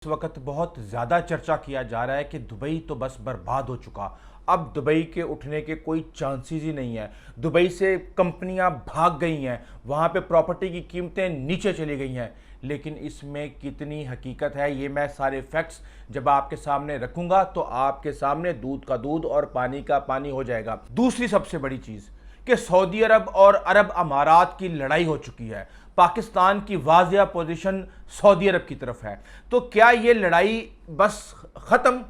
इस वक्त बहुत ज़्यादा चर्चा किया जा रहा है कि दुबई तो बस बर्बाद हो चुका। अब दुबई के उठने के कोई चांसेस ही नहीं है। दुबई से कंपनियां भाग गई हैं, वहाँ पे प्रॉपर्टी की कीमतें नीचे चली गई हैं। लेकिन इसमें कितनी हकीकत है, ये मैं सारे फैक्ट्स जब आपके सामने रखूंगा तो आपके सामने दूध का दूध और पानी का पानी हो जाएगा। दूसरी सबसे बड़ी चीज़ कि सऊदी अरब और अरब अमारात की लड़ाई हो चुकी है। पाकिस्तान की वाज़िया पोजीशन सऊदी अरब की तरफ है। तो क्या ये लड़ाई बस ख़त्म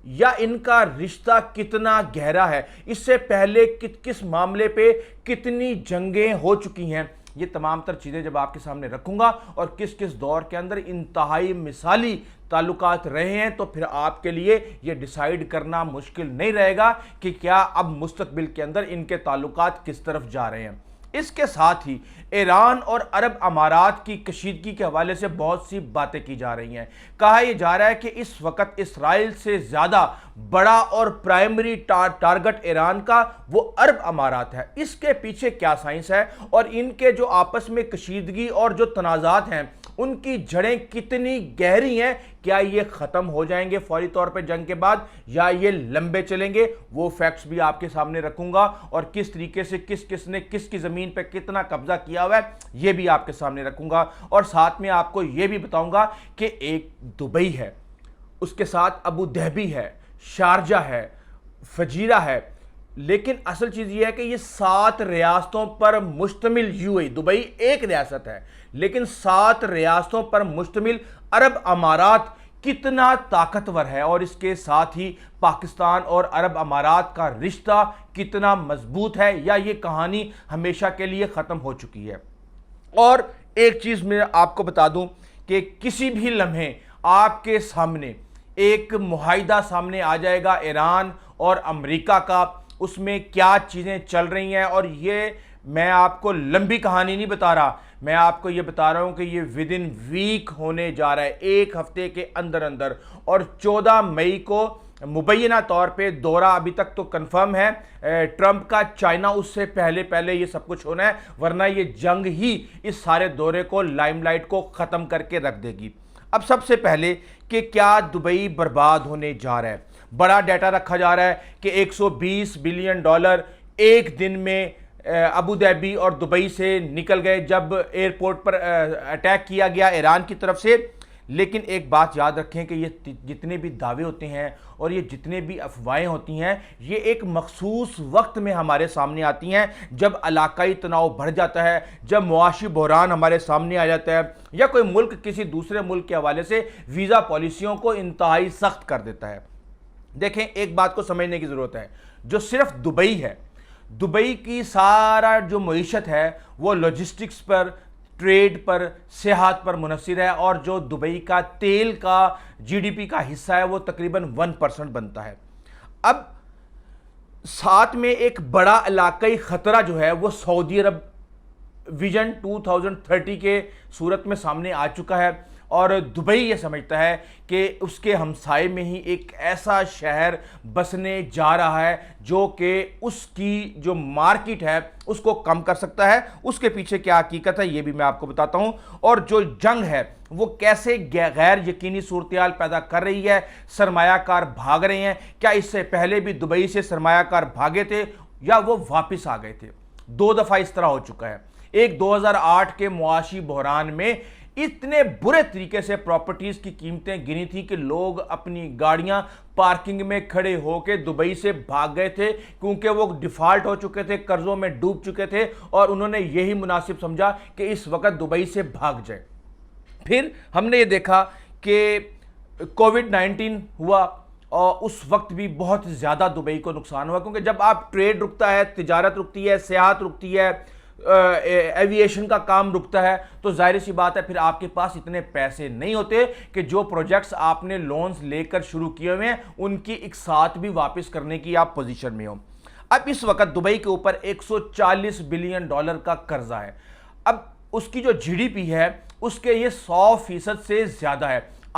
या इनका रिश्ता कितना गहरा है, इससे पहले किस मामले पे कितनी जंगें हो चुकी हैं, ये तमाम तर चीज़ें जब आपके सामने रखूंगा और किस किस दौर के अंदर इंतहाई मिसाली ताल्लुकात रहे हैं, तो फिर आपके लिए ये डिसाइड करना मुश्किल नहीं रहेगा कि क्या अब मुस्तकबिल के अंदर इनके ताल्लुकात किस तरफ जा रहे हैं। इसके साथ ही ईरान और अरब अमारात की कशीदगी के हवाले से बहुत सी बातें की जा रही हैं। कहा यह जा रहा है कि इस वक्त इसराइल से ज़्यादा बड़ा और प्राइमरी टारगेट ईरान का वो अरब अमारात है। इसके पीछे क्या साइंस है और इनके जो आपस में कशीदगी और जो तनाज़ात हैं उनकी जड़ें कितनी गहरी हैं, क्या ये ख़त्म हो जाएंगे फौरी तौर पे जंग के बाद या ये लंबे चलेंगे, वो फैक्ट्स भी आपके सामने रखूंगा और किस तरीके से किसने किसकी ज़मीन पे कितना कब्जा किया हुआ है ये भी आपके सामने रखूंगा। और साथ में आपको ये भी बताऊंगा कि एक दुबई है, उसके साथ अबू धाबी है, शारजा है, फजीरा है, लेकिन असल चीज़ ये है कि ये 7 रियासतों पर मुश्तमिल यूएई, दुबई एक रियासत है लेकिन 7 रियासतों पर मुश्तमिल अरब अमारात कितना ताकतवर है और इसके साथ ही पाकिस्तान और अरब अमारात का रिश्ता कितना मजबूत है या ये कहानी हमेशा के लिए ख़त्म हो चुकी है। और एक चीज़ मैं आपको बता दूं कि किसी भी लम्हे आपके सामने एक मुआहिदा सामने आ जाएगा ईरान और अमेरिका का, उसमें क्या चीज़ें चल रही हैं। और ये मैं आपको लंबी कहानी नहीं बता रहा, मैं आपको ये बता रहा हूँ कि ये विद इन वीक होने जा रहा है, एक हफ्ते के अंदर अंदर। और 14 मई को मुबैना तौर पे दौरा अभी तक तो कंफर्म है ट्रंप का चाइना, उससे पहले पहले ये सब कुछ होना है, वरना ये जंग ही इस सारे दौरे को लाइमलाइट को ख़त्म करके रख देगी। अब सबसे पहले कि क्या दुबई बर्बाद होने जा रहा है। बड़ा डाटा रखा जा रहा है कि 120 बिलियन डॉलर एक दिन में अबू धाबी और दुबई से निकल गए जब एयरपोर्ट पर अटैक किया गया ईरान की तरफ से। लेकिन एक बात याद रखें कि ये जितने भी दावे होते हैं और ये जितने भी अफवाहें होती हैं, ये एक मखसूस वक्त में हमारे सामने आती हैं जब इलाकाई तनाव बढ़ जाता है, जब मुआशी बहरान हमारे सामने आ जाता है या कोई मुल्क किसी दूसरे मुल्क के हवाले से वीज़ा पॉलिसियों को इंतहाई सख्त कर देता है। देखें, एक बात को समझने की ज़रूरत है, जो सिर्फ दुबई है, दुबई की सारा जो मईशत है वो लॉजिस्टिक्स पर, ट्रेड पर, सियाहत पर मुनहसिर है और जो दुबई का तेल का जीडीपी का हिस्सा है वो तकरीबन 1% बनता है। अब साथ में एक बड़ा इलाकाई ख़तरा जो है वो सऊदी अरब विजन 2030 के सूरत में सामने आ चुका है और दुबई ये समझता है कि उसके हमसाए में ही एक ऐसा शहर बसने जा रहा है जो कि उसकी जो मार्केट है उसको कम कर सकता है। उसके पीछे क्या हकीकत है ये भी मैं आपको बताता हूँ, और जो जंग है वो कैसे गैर यकीनी सूरत पैदा कर रही है। सरमायाकार भाग रहे हैं, क्या इससे पहले भी दुबई से सरमायाकार भागे थे या वो वापस आ गए थे? 2 दफ़ा इस तरह हो चुका है। एक 2008 के मुआशी बहरान में इतने बुरे तरीके से प्रॉपर्टीज की कीमतें गिरी थी कि लोग अपनी गाड़ियां पार्किंग में खड़े होकर दुबई से भाग गए थे क्योंकि वो डिफॉल्ट हो चुके थे, कर्जों में डूब चुके थे और उन्होंने यही मुनासिब समझा कि इस वक्त दुबई से भाग जाए। फिर हमने ये देखा कि कोविड-19 हुआ और उस वक्त भी बहुत ज़्यादा दुबई को नुकसान हुआ, क्योंकि जब आप ट्रेड रुकता है, तिजारत रुकती है, सियाहत रुकती है, एविएशन का काम रुकता है, तो जाहिर सी बात है फिर आपके पास इतने पैसे नहीं होते कि जो प्रोजेक्ट्स आपने लोन्स लेकर शुरू किए हुए हैं उनकी एक साथ भी वापस करने की आप पोजीशन में हो। अब इस वक्त दुबई के ऊपर 140 बिलियन डॉलर का कर्जा है। अब उसकी जो जीडीपी है उसके ये 100% से ज़्यादा है।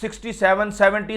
67 70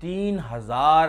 $3000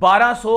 $1200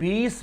$20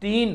3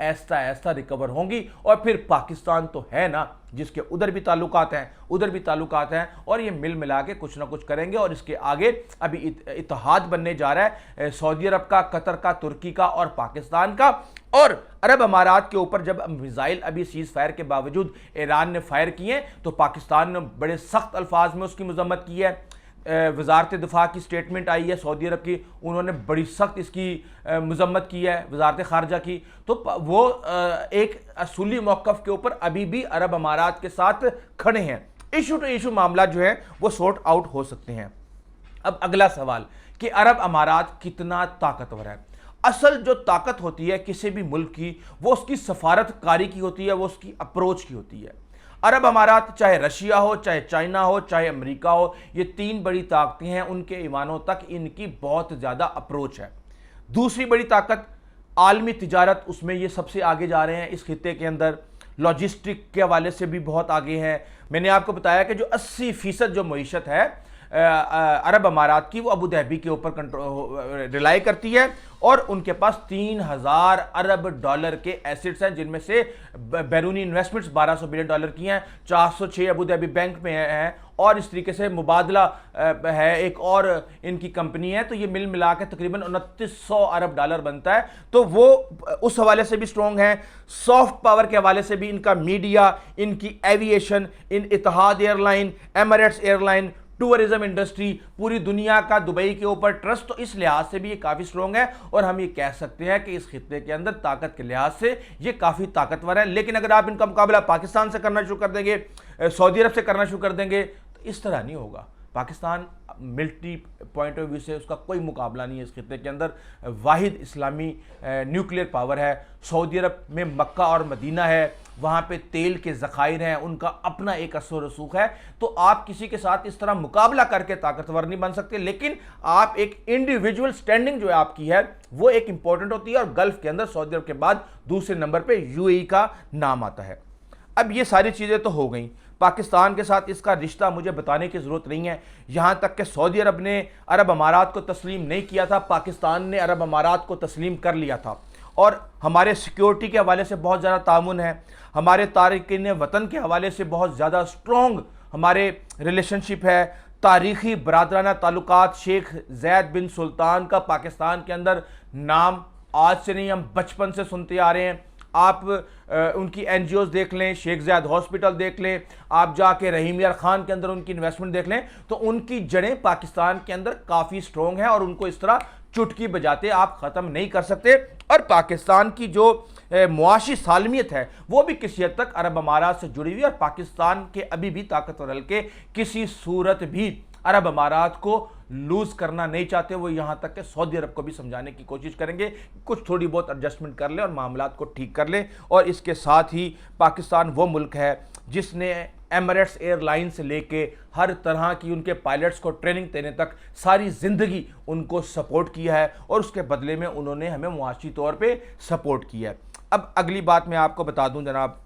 ऐसा ऐसा रिकवर होंगी। और फिर पाकिस्तान तो है ना, जिसके उधर भी ताल्लुकात हैं, उधर भी ताल्लुकात हैं, और ये मिल मिला के कुछ ना कुछ करेंगे। और इसके आगे अभी इत्तेहाद बनने जा रहा है सऊदी अरब का, कतर का, तुर्की का और पाकिस्तान का। और अरब अमारात के ऊपर जब मिसाइल अभी सीज फायर के बावजूद ईरान ने फायर किए, तो पाकिस्तान ने बड़े सख्त अल्फाज में उसकी मजम्मत की है। वजारत दिफा की स्टेटमेंट आई है सऊदी अरब की, उन्होंने बड़ी सख्त इसकी मजम्मत की है, वजारत खारजा की। तो वो एक असूली मौक़िफ़ के ऊपर अभी भी अरब अमारात के साथ खड़े हैं। इशू टू इशू मामला जो है वो सॉर्ट आउट हो सकते हैं। अब अगला सवाल कि अरब अमारात कितना ताकतवर है। असल जो ताकत होती है किसी भी मुल्क की, वो उसकी सफारतकारी की होती है, वो उसकी अप्रोच की होती है। अरब अमारात, चाहे रशिया हो, चाहे चाइना हो, चाहे अमेरिका हो, ये तीन बड़ी ताकतें हैं, उनके ईमानों तक इनकी बहुत ज़्यादा अप्रोच है। दूसरी बड़ी ताकत आलमी तिजारत, उसमें ये सबसे आगे जा रहे हैं इस खित्ते के अंदर। लॉजिस्टिक के हवाले से भी बहुत आगे हैं। मैंने आपको बताया कि जो 80% जो मईशत है अरब अमारात की, वो अबू धाबी के ऊपर रिलाई करती है। और उनके पास 3000 अरब डॉलर के एसेट्स हैं, जिनमें से बैरूनी इन्वेस्टमेंट्स 1200 बिलियन डॉलर की हैं, 406 अबू धाबी बैंक में हैं, और इस तरीके से मुबादला है एक और इनकी कंपनी है। तो ये मिल मिला के तकरीबन 2900 अरब डॉलर बनता है। तो वो उस हवाले से भी स्ट्रॉन्ग है। सॉफ्ट पावर के हवाले से भी इनका मीडिया, इनकी एविएशन, इन Etihad airline, Emirates airline, tourism industry, पूरी दुनिया का दुबई के ऊपर ट्रस्ट, तो इस लिहाज से भी ये काफ़ी स्ट्रॉन्ग है। और हम ये कह सकते हैं कि इस खित्ते के अंदर ताकत के लिहाज से ये काफ़ी ताकतवर है। लेकिन अगर आप इनका मुकाबला पाकिस्तान से करना शुरू कर देंगे, सऊदी अरब से करना शुरू कर देंगे, तो इस तरह नहीं होगा। Pakistan military point of view से उसका कोई मुकाबला नहीं है इस खित्ते के अंदर। वाहिद इस्लामी न्यूक्लियर पावर है। सऊदी अरब में मक्का और मदीना है, वहाँ पे तेल के ज़खायर हैं, उनका अपना एक असर रसूख है। तो आप किसी के साथ इस तरह मुकाबला करके ताकतवर नहीं बन सकते। लेकिन आप एक इंडिविजुअल स्टैंडिंग जो है आपकी है, वो एक इंपॉर्टेंट होती है। और गल्फ़ के अंदर सऊदी अरब के बाद दूसरे नंबर पर यूएई का नाम आता है। अब ये सारी चीज़ें तो हो गई। पाकिस्तान के साथ इसका रिश्ता मुझे बताने की ज़रूरत नहीं है। यहाँ तक कि सऊदी अरब ने अरब अमारात को तस्लीम नहीं किया था, पाकिस्तान ने अरब अमारात को तस्लीम कर लिया था। और हमारे सिक्योरिटी के हवाले से बहुत ज़्यादा तामुन है, हमारे तारिकीन वतन के हवाले से बहुत ज़्यादा स्ट्रॉन्ग हमारे रिलेशनशिप है। तारीख़ी बरादराना ताल्लुकात, शेख ज़ैद बिन सुल्तान का पाकिस्तान के अंदर नाम आज से नहीं, हम बचपन से सुनते आ रहे हैं। आप उनकी एनजीओज देख लें, शेख ज़ैद हॉस्पिटल देख लें, आप जाके रहीम यार खान के अंदर उनकी इन्वेस्टमेंट देख लें, तो उनकी जड़ें पाकिस्तान के अंदर काफ़ी स्ट्रॉन्ग हैं। और उनको इस तरह चुटकी बजाते आप ख़त्म नहीं कर सकते। और पाकिस्तान की जो मुआशी सालमियत है, वो भी किसी हद तक अरब अमारात से जुड़ी हुई है। और पाकिस्तान के अभी भी ताकतवर हल्के किसी सूरत भी अरब अमारात को लूज़ करना नहीं चाहते। वो यहाँ तक कि सऊदी अरब को भी समझाने की कोशिश करेंगे कुछ थोड़ी बहुत एडजस्टमेंट कर ले और मामलात को ठीक कर ले। और इसके साथ ही पाकिस्तान वो मुल्क है जिसने एमिरेट्स एयरलाइन से लेके हर तरह की उनके पायलट्स को ट्रेनिंग देने तक सारी ज़िंदगी उनको सपोर्ट किया है, और उसके बदले में उन्होंने हमें मुआशी तौर पे सपोर्ट किया है। अब अगली बात मैं आपको बता दूं जनाब,